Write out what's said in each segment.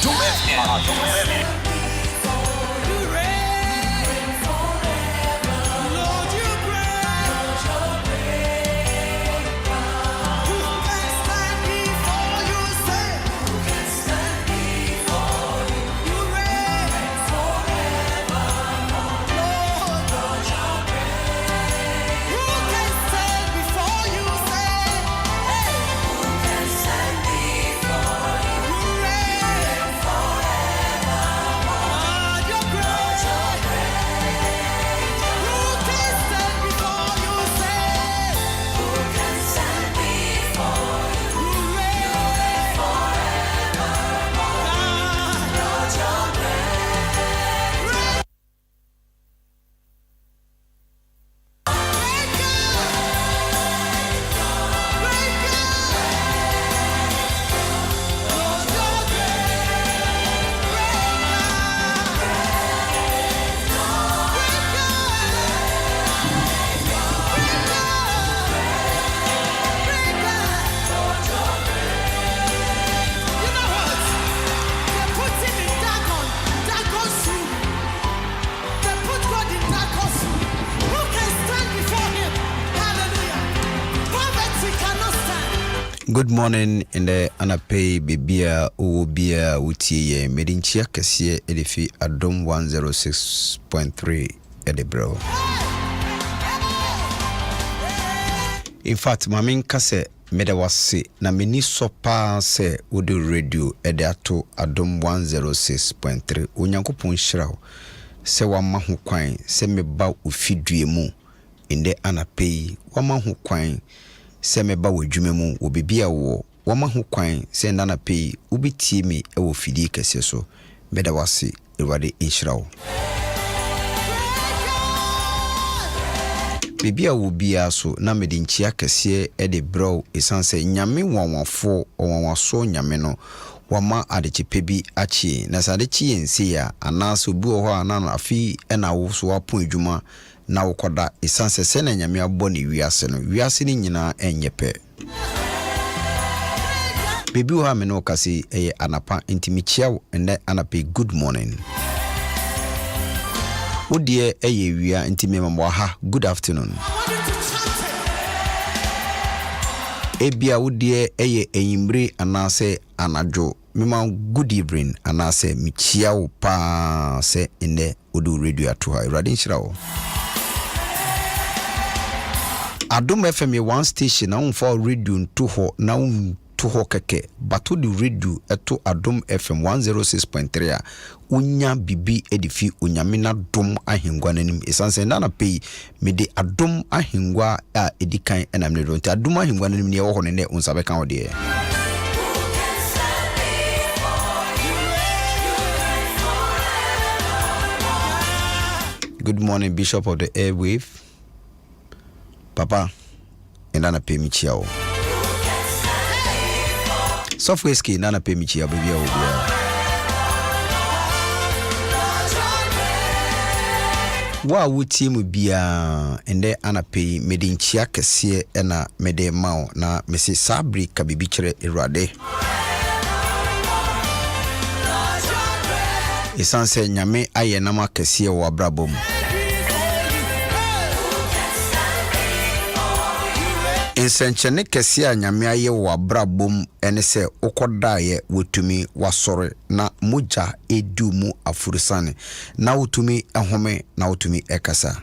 Adom FM. Good morning in the Anapay Bibia Ubia Utie Medinchia Cassia Edifi Adom 106.3 Edebro. In fact, Mamin Kase Medawasi na mini sopa se udu radio edato Adom 106.3 Unyankopon Shrao se wama ho kwan se meba ofidue mu inde Anapay wama ho kwan se meba wadwuma mu obibia wo wama ho kwan se ndana pay ubitie mi e wo fidi kese so meda wase ewade inhirawo bibia wo bia so na mede nchia kese e de bro esanse nyame wonwafo onwaso nyame no wama adechepe bi achi na sadechi yense ya anaso bi wo ho anana afi e na wo so apon adwuma na wokoda esanse se na nyame abɔ ne wiase no wiase ni nyina enyepe bebi wo ha me no kase eye anapa intimichia ende anape good morning wodie eye wia intime mamwa ha good afternoon ebia wodie eye enyimbre anase anajo mema good evening anase michia wo pa se ende odu radio ato ha radin shirawo Adom FM one station na unfa radio nto ho na unto ho keke bato di radio eto Adom FM 106.3 a unya bibi edifi unyamina dom ahengua nanim esanse na pay mede Adom ahengua a edikan enamne ronti Adom ahengua nanim ne wo ho ne unsabe kan wo de Good morning, Bishop of the Airwave. Papa, nana pay me chia o. Software ski nana pay me chia baby o. Wa wuti mu bia ende ana pay mede nchia kese na mede mao na mesi sabri ka bibi kire irade. Esanse nyame aye na ma kese wo abrabom. Insenchene kesi a nyame aye wo abrabom ene se okodaye wotumi wasore na moja edu mu afurusane na wotumi ehome na wotumi ekasa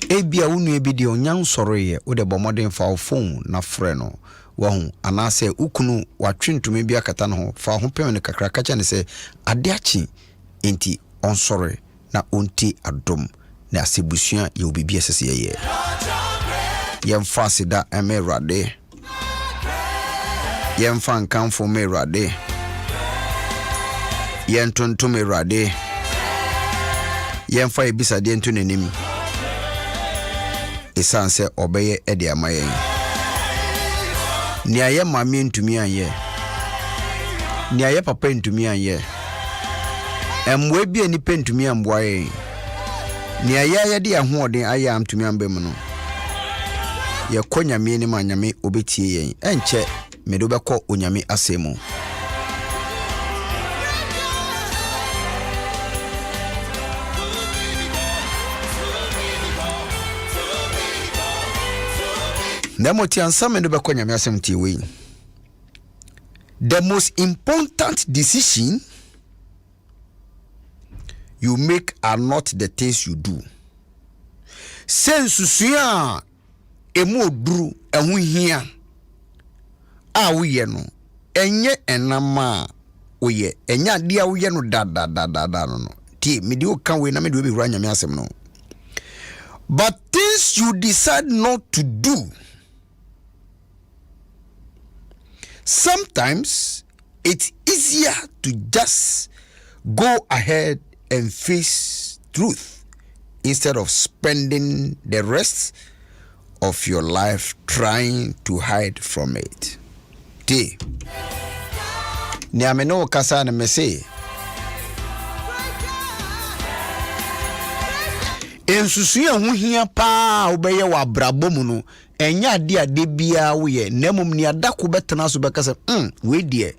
ebia wonu ebidi onyan soreye wode bomoden fa phone na frɛ no wahu anase ukunu watwentumi bia kata no ho fa ho pɛn ne kakra kacha ne se ade achi enti onsore na onti adom na asebusua ye obibi esese ye yemfa sida emerade yemfa nkanfo merade yentontom erade yemfa ebisade ntu nanim esanse obeye ede amaye ni aye mame ntumi anye ni aye papa ntumi anye emwe bi ani pentumi amboaye ni aye de ahoden aye amtumi ambem no ye konya me ni manyame obetie yen enche me do bekọ onyame asemu Nemoti ansame no beko nyame asem tie we. The most important decision you make are not the things you do. Sense suya emu oduru ehu hia a wo ye no enye enama wo ye enya dia wo ye no da no tie me di o kan we na me do be hura nyame asem no. But things you decide not to do, sometimes it's easier to just go ahead and face truth instead of spending the rest of your life trying to hide from it. T. Niameno kasa na mese. Ensusuya hu hia pa obeye wa brabo mu no enya ade bia wo ye nemum ni adako betena so bekase we die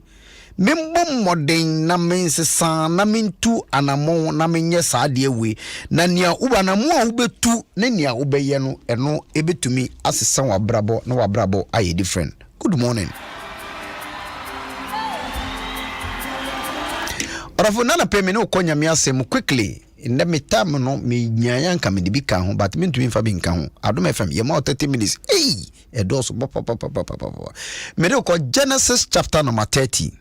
membom moden na mensesa na mentu anamo na menye saade we na nia uba na mo a ubetu na nia ubeye no eno ebetumi asesa wa brabo na wa brabo aye different. Good morning. Orafo nana pe me no konya me asem quickly. In the metam no me nyanyan ka me de bi ka ho but me ntumi fa bi nka ho Adom FM ye ma 30 minutes e do so me de ko Genesis chapter number 30.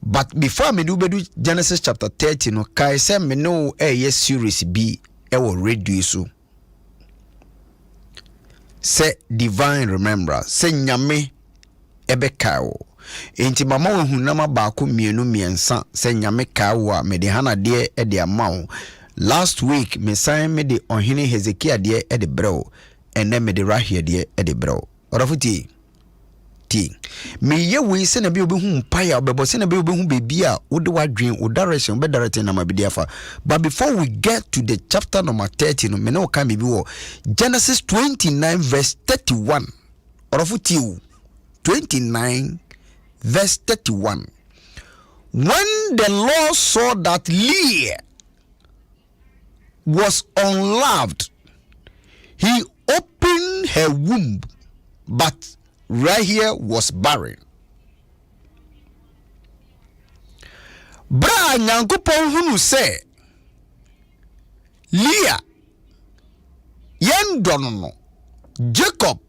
But before me do Genesis chapter 30 no kai se me no yes series bi e wo radio so se divine remembrance se nyame ebe kawo. Enti mama wo hunama baako mienu miensa se nyame kawa me de hana de e de amawo. Last week me san me de ohene Hezekiah de e de brew ene me de rahia de e de brew. Orafuti ti me ye we se na bi obehu mpaya obebo se na bi obehu bebia wo de wadwen wo direction be directing na mabidi afa. But before we get to the chapter number 30 no me no kan bibi wo Genesis 29 verse 31. Orafuti 29 verse 31. When the Lord saw that Leah was unloved, he opened her womb, but Rahel was barren. Bra nyankopon hunu se Leah yen dono Jacob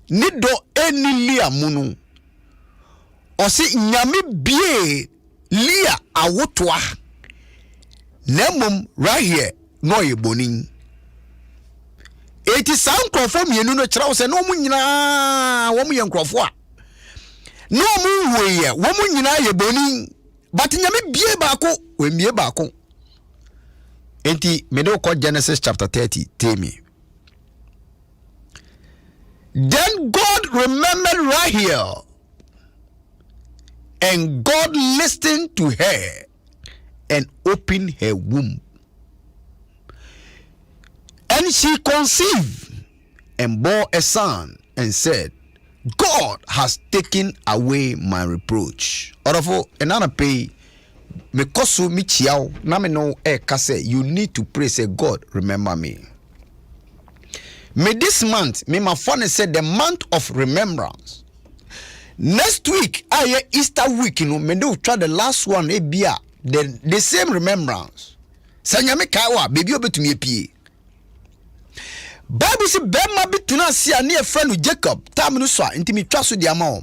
ni do eni Leah munu osi nyame bie Leah awotwa nemum Rahel no yebonin. Eti san krofo mienu no kira wo se no mu nyina wo mu ye nkrofo a no mu hoye wo mu nyina yebonin but nyame bie baako we bie baako. Enti me do ko Genesis chapter 30 tell me. Then God remembered Rahel, and God listened to her and opened her womb. And she conceived and bore a son and said, God has taken away my reproach. Orafo enana pay me kosu mi chiao na me no kase you need to pray say God remember me. Me this month me my phone said the month of remembrance. Next week, Easter week, me do try the last one, the same remembrance. Sanyame kawa, baby obetumi epie. Bible say bema bituna si ani e friend Jacob, tam no so nti me twa so di ama.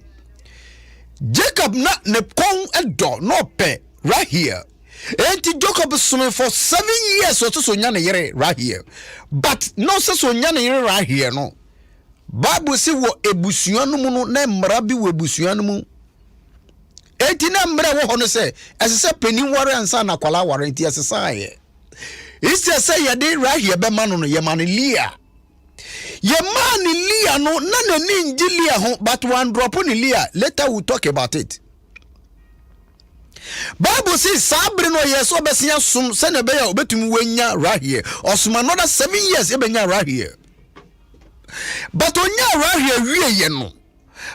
Jacob na ne kon edo no pe right here. Enti Jacob sume for 7 years so nya ne yere right here. But no so nya ne yere right here no. Bible say wo ebusuanu mu no na mmara bi wo ebusuanu mu. Eti na mmara wo ho no se esese penin ware ansa na kwala ware enti esese aye. Isi say ye dey right here be ma no ye ma ne Leah. Ye ma ne Leah no na nani nji Leah ho but one drop on Leah. Later we'll talk about it. Bible says sabre no yeso besia sum se na be ya obetumi wenya right here. Osuma another 7 years e benya right here. But onya right here wie ye no.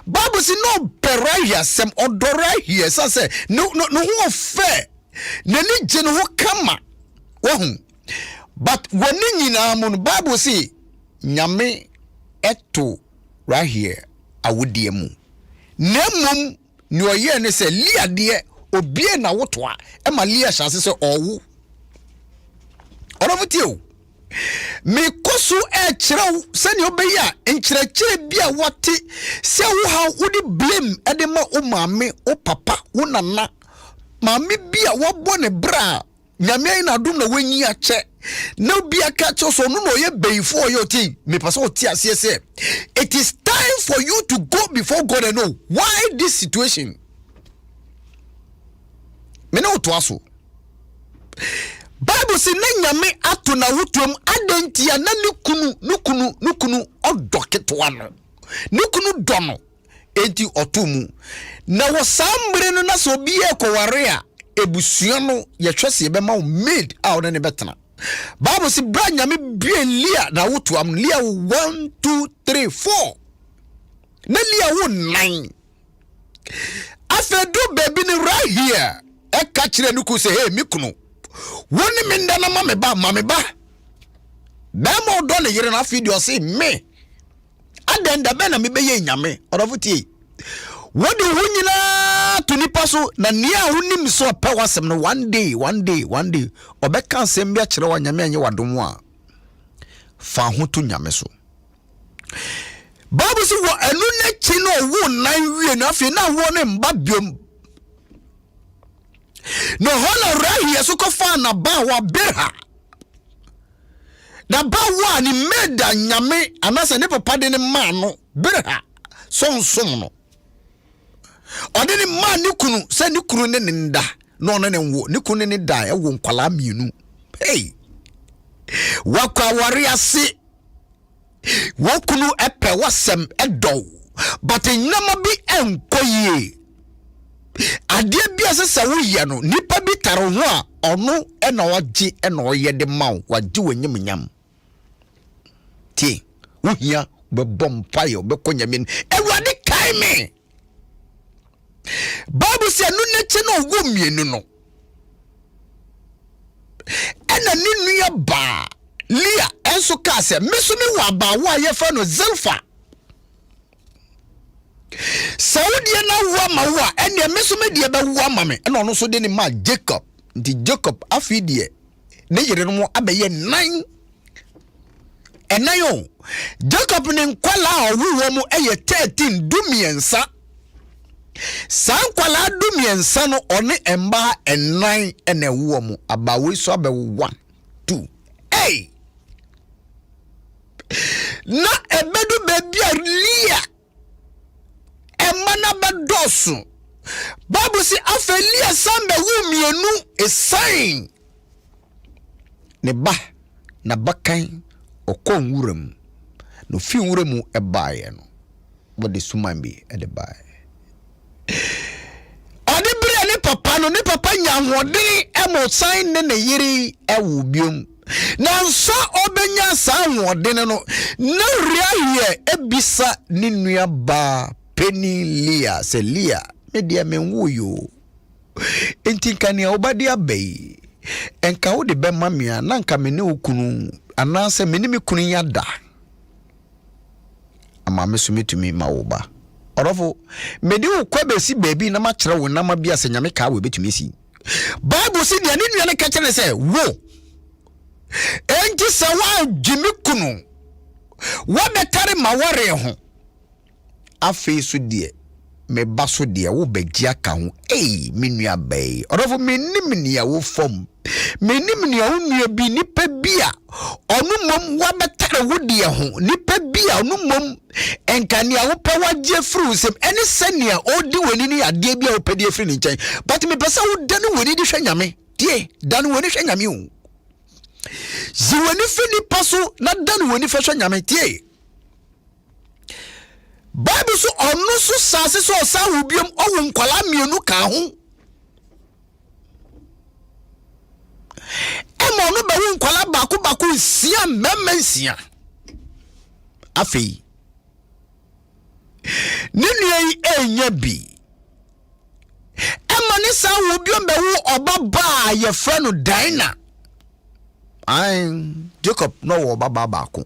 Bible say no right here sem odor right here say no ho fair. Nani je no ho kama. Wo hu. But woni nyina mo no Bible say nyame eto right here awodie mu nemum ni oye ne se lia de obie na woto a e ma lia chance se owu orofutio me koso e kyerɛw sɛ ne obeya nkyerɛkyerɛ bia wote sɛ wo ha wodi blame e de ma o maame o papa wo nana maame bia wo bɔ ne bra nyame na dum na wanyi akyɛ na bia ka kyɛ so no ye beifo ye oti me paso oti ase se it is time for you to go before God and know why this situation me no to aso Bible say na nyame ato na wotuom adantia na nukunu odoketo ano nukunu dono enti otomu na wo sambre no na so bi ekoware a ebusua no ye twese ye be ma made out na ne betena Bible say bra nyame bie lia na wotuam lia 1 2 3 4 na lia wo 9 afedo baby ni right here e ka kire nuku say hey mikunu woni me nda na mame ba ba mo do ne yire na video say me adenda be na me be ye nyame orofutie wodi hunyina to nipa so na nia hunim so pe wasem no one day obeka asem bia kire wa nyame anye wadom a fa ho to nyame so Bible say wo anu na chi no wo nan wie na afi na wo ne mba biom no hola rahi so ko fa na ba wa beha da ba wa ni meda nyame anase ne papa de ne ma no beha sonsom no ode ne ma ni kunu se ni kunu ne nda no ne wo ni kunu ne da e wo nkwala mienu hey wakwa wari ase wo kunu epe wasem edo but nyama bi enkoye ade bia sesa wo ye no nipa bi taro ho a ono e na oje e na oye de maw waje wanyem nyam ti wo hia be bompayo be konyamen ewade kai me Bible say no neche no wo mienu no ena ni nua ba lia enso ka se meso me wa ba wa ye fa no Zelfa Saudi na wa ma wa ene meso me de ba wa ma me ena ono so de ni ma Jacob ndi Jacob afidie ne yire no abaye 9 enayo Jacob ne nkwala owo mu eye 13 dumiensa sankwala dumiensa no one emba 9 ene wo mu abawe so abe 1 2 hey na ebedu bebia lia emana bedosu Bible say afelia sambe wu mienu esain ne ba na bakan okon wuram no fi wuramu ebaye no bode sumambi e de baye ade bria ne papa no ne papa nya hoden emo sign ne yiri ewu biom na nso obenya sa hoden no na riaye ebisa ne nua ba peni lia se lia media menwuyo enti kania obade abai enka wo de be mamia na nka me ne okunu anase me ne me kunu yada ama me so metumi mawoba orofo me de ukwa besi baby na ma kire wo na ma bia se nyame ka wo betumi si Bible si de ne nua ne ka kire se wo enti se wa jimi kunu wa betare maware ho afi so de me baso de wo begia ka ho me nua bai orofo me nim nia wo fom me nim nia wo nua bi nipa bia onu mom wa betare wo de ho nipa bia onu mom enka nia wo pe wa je fru sem ene senia odi woni ni ade bia wo pe de fri ni nchen but me pesa wo danu woni di hwanyame die danu woni hwanyame o zi woni fi ni paso na danu woni fa hwanyame tie Bible so onu so sase so sa hubiom owo nkwala mienu ka ho emo no ba wo nkwala baku sia memmensia afei ninu enya bi emo ni sa hubiom ba wo obaba ye fra no Dina Jacob no wo baba baku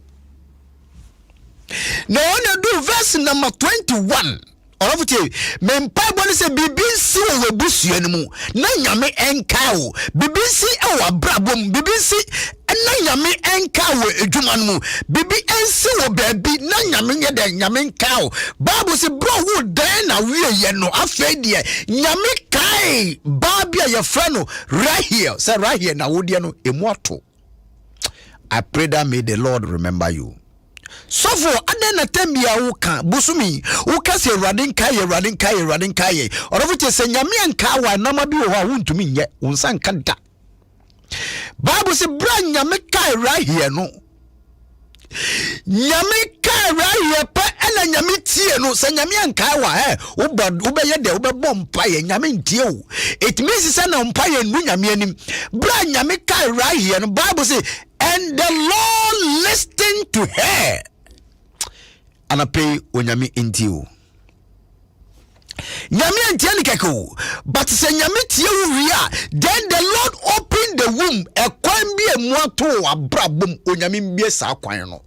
na ona do verse number 21 Orofute mempa boni se bibinsi wo busua no mu na nyame enka wo bibinsi e wo abrabom bibinsi na nyame enka wo edwuma no mu bibi ensi wo baabi na nyame nye de nyame enka wo Bible se bro wo dan na wiye no afei de nyame kai babia ye fra no right here na wo de no emu ato. I pray that may the Lord remember you. So for adena tembia uka busumi uka se radin kai Orofute se nyame anka wa na ma bi wo ha wuntumi nye unsan kada. Bible se bra nyame kai right here no. Nyame kai right here pa ela nyame tie no se nyame anka wa ubeye de ubebom mpaye nyame ntie o. It means say na mpaye nu nyame anim. Bra nyame kai right here no Bible say and the Lord listened to her. And I pay onyame inti o. Nyame anti anikeko, but say nyame tie ria. Then the Lord opened the womb. Ekwan bi emuato abrabom onyame mbie sa kwan no.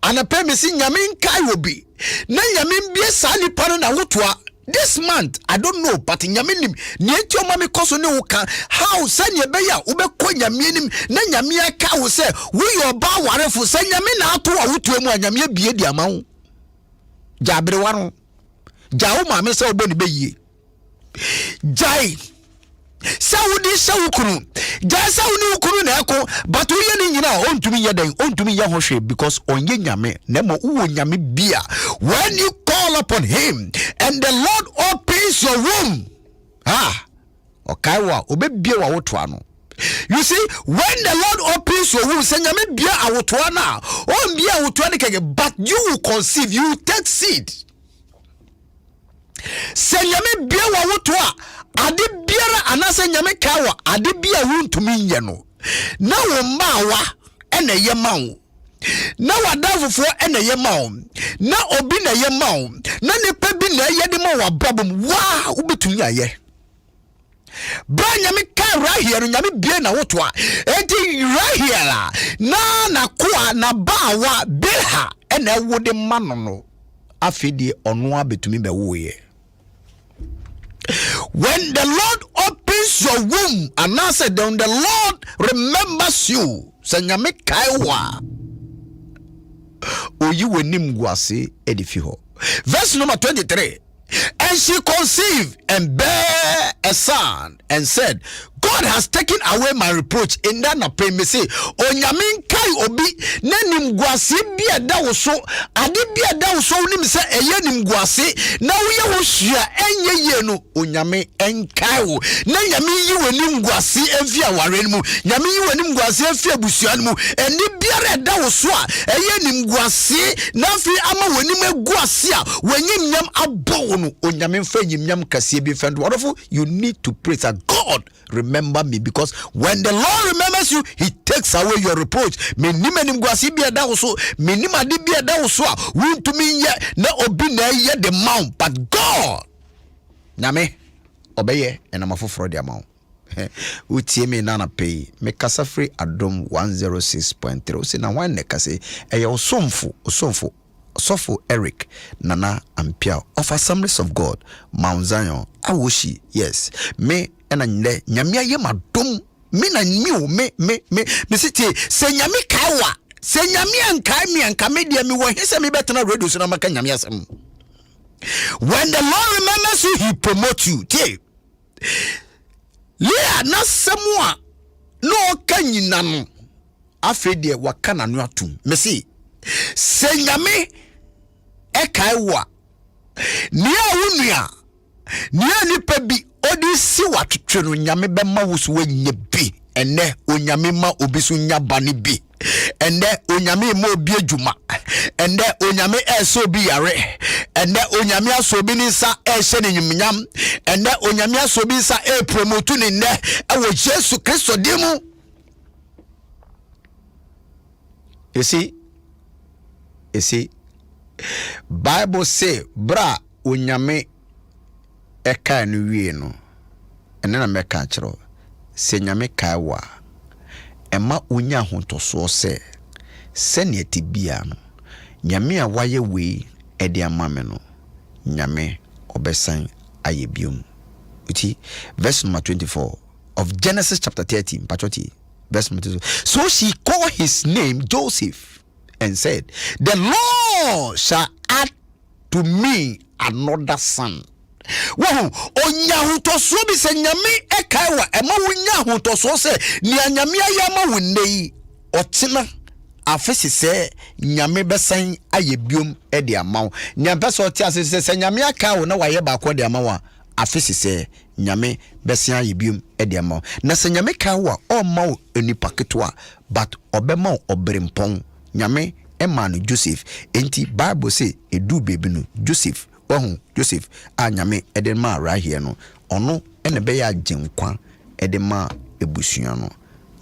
And I pay me si nyame nkai obi. Na nyame mbie sa nipa no na wotoa. This month, I don't know, but nyame nim nienti o mami koso ne uka how sanye beya ubeko nyame nim na nyame aka wo se we your ba warefo se nyame na ato wa wotu emu nyame bie di ama wo jabere waro jawo mame se obo ni beye jai Saudi Saukunu, Jasauni Ukunu Nako, but we are in on to me yaday, on to me yahoshe, because on yame, nemo unyami bia. When you call upon him and the Lord opens your womb, Okaiwa, Obebiwa Otwano. You see, when the Lord opens your womb, Senyame bia awotwana, on bia awotwana, but you will conceive, you will take seed. Senyame bia awotwa. Ade biara anase nyame kawa ade bia wuntumi nye no na wo mawa ene ye mawo na wadafofo ene ye mawo na obi na ye mawo na nipa bi na ye de mawo ababom wa ubetumi aye bra nyame ka right here nyame bia na wotoa enti right here la na kwa na bawa bilha ene wode mano no afidi ono abetumi be wo ye. When the Lord opens your womb, and I said, then the Lord remembers you. Senyame kaiwa. O you wenim gwase edifiho. Verse number 23. And she conceived and bare a son and said, God has taken away my reproach. In that na pray me say, Onyamin kai obi nenim gwase bia da wo so ade bia da wo so nim se eye nim gwase na wo ye wo hia enye ye no onyame enkai wo na nyame yi wenim gwase afia ware mu nyame yi wenim gwase afia busua mu eni bia da wo so a eye nim gwase na fi ama wenim egwase a wenyim nyam abo no onyame mfa nyim kase bi fend. Wonderful, you need to pray that God remember me, because when the Lord remembers you, he takes away your reproach. Me ni menim gwase bia da wo so me ni made bia da wo so a wuntumi ye na obi na ye the mount, but God nyame obeye enamafoforo de amount. Utie me nana pay me kasa free Adom 106.3 o se na wan ne kase eye osomfo Sofo Eric Nana Ampiaw of Assemblies of God Mount Zion Awoshi. Yes, me ena nyle nyamia ye madom me na me siti se nyami kaiwa se nyami ankai mi anka media mi wo hese me betena radio so na maka nyami asem. When the Lord remembers you, he promotes you. Tie Lea na semua no kanyina no afede wakana no atum me si se nyame ekaiwa nia wunua nia nipa bi odi si watwetwe no nyame bema wusu wanye bi ene onyame ma obi so nya bane bi ene onyame ma obi adwuma ene onyame eso bi yare ene onyame aso bi ni sa ehye ne nyimnyam ene onyame aso bi sa promote ni ne ewo Jesu Kristo dimu. You see, Bible say, bra unyame eka ni wie no. Ene na meka chiro. Se nyame kaiwa. Ema unya hontoso se. Se ne tibia no. nyame a waye we edi amame no nyame obesan aye biom. Uti verse number 24 of Genesis chapter 13 pachoti verse number 24. So she called his name Joseph and said, the Lord shall add to me another son. Wow, onya hutoso bi se nyame ekaiwa ema wonya hutoso se ni nyame ayama wonnei otena afesi se nyame besan ayebiom e de amaw nyampe so ti ase se nyame aka wo na waye ba ko de amaw afesi se nyame besan ayebiom e de amaw na se nyame ka wo o maw enipa ketwa but obema obrempon nyame ema no Joseph enti Bible say edu bebi no Joseph Joseph anyame edema right here no ono ene be ya genkwa edema ebusua no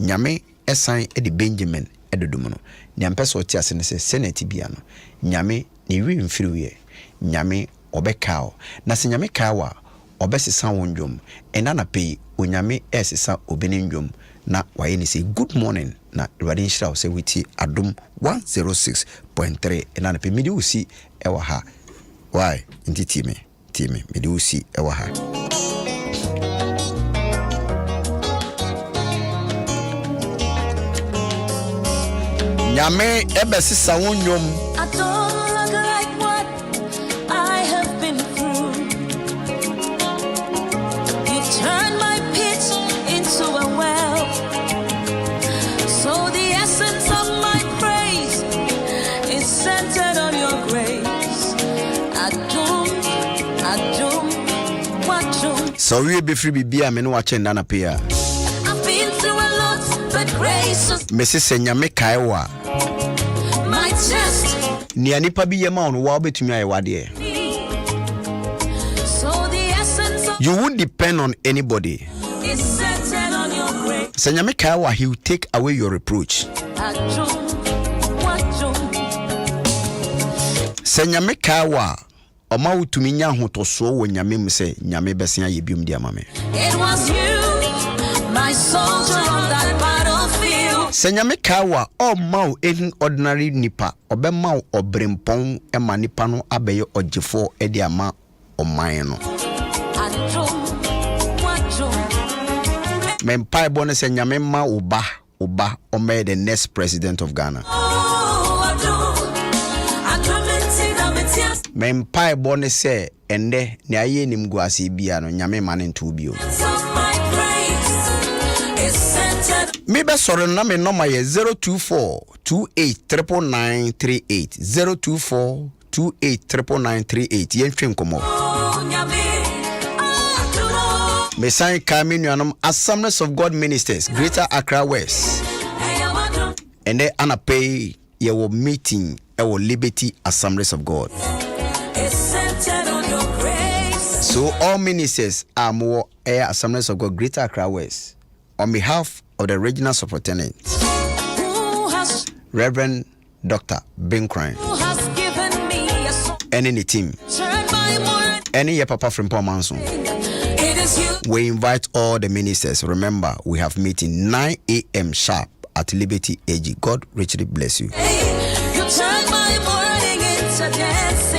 nyame esan ede Benjamin edodum no nyampe so ti ase ne se senate bia no nyame ne wi mfiriwe nyame obekao na se nyame kawa obesesa wonjom enana pei onyame esesa obenindwom na waye ne say good morning na Radin Shira say witi Adom 106.3 enana pei midi usi ewa ha. Why? Inti time me do see ewa ha. Nyame ebesi sa wonyom. I don't look like what I have been through. You turned my pit into a well. So the essence of my praise is centered on your grace. So we be free bibia me no wache ndana pia. I've been through a lot but grace. Mrs. Nyame kaiwa. My chest. Ni anipa bi yema on wa betumi ayewade. So the essence of you won't depend on anybody. It's centered on your grace. Se nyame kaiwa he will take away your reproach. Se nyame kaiwa Oma utumi nya hotoso wo nyame mu se nyame besia ye biom dia mame. It was you, my soldier on that battlefield. Se nyame kawa o ma any ordinary nipa obema obrempon ema nipa no abeye ogefo e dia ma oman no. Mempai bone se nyame ma oba o me the next president of Ghana. Mempai bone se ende ne aye nim guase bia no nyame mane nto bio. Me be sorry na me number ye 024289938 024289938 yen twem komo. Me sign kami nuanom Assemblies of God Ministers Greater Accra West. And they anapay ye wo meeting e wo Liberty Assemblies of God. So all ministers are more Air Assemblies of God Greater Accra West on behalf of the regional superintendent Reverend Dr. Binkrine and any team any your papa from Pomanson. We invite all the ministers. Remember, we have meeting 9 a.m. sharp at Liberty AG. God richly bless you. You turn my morning into dance.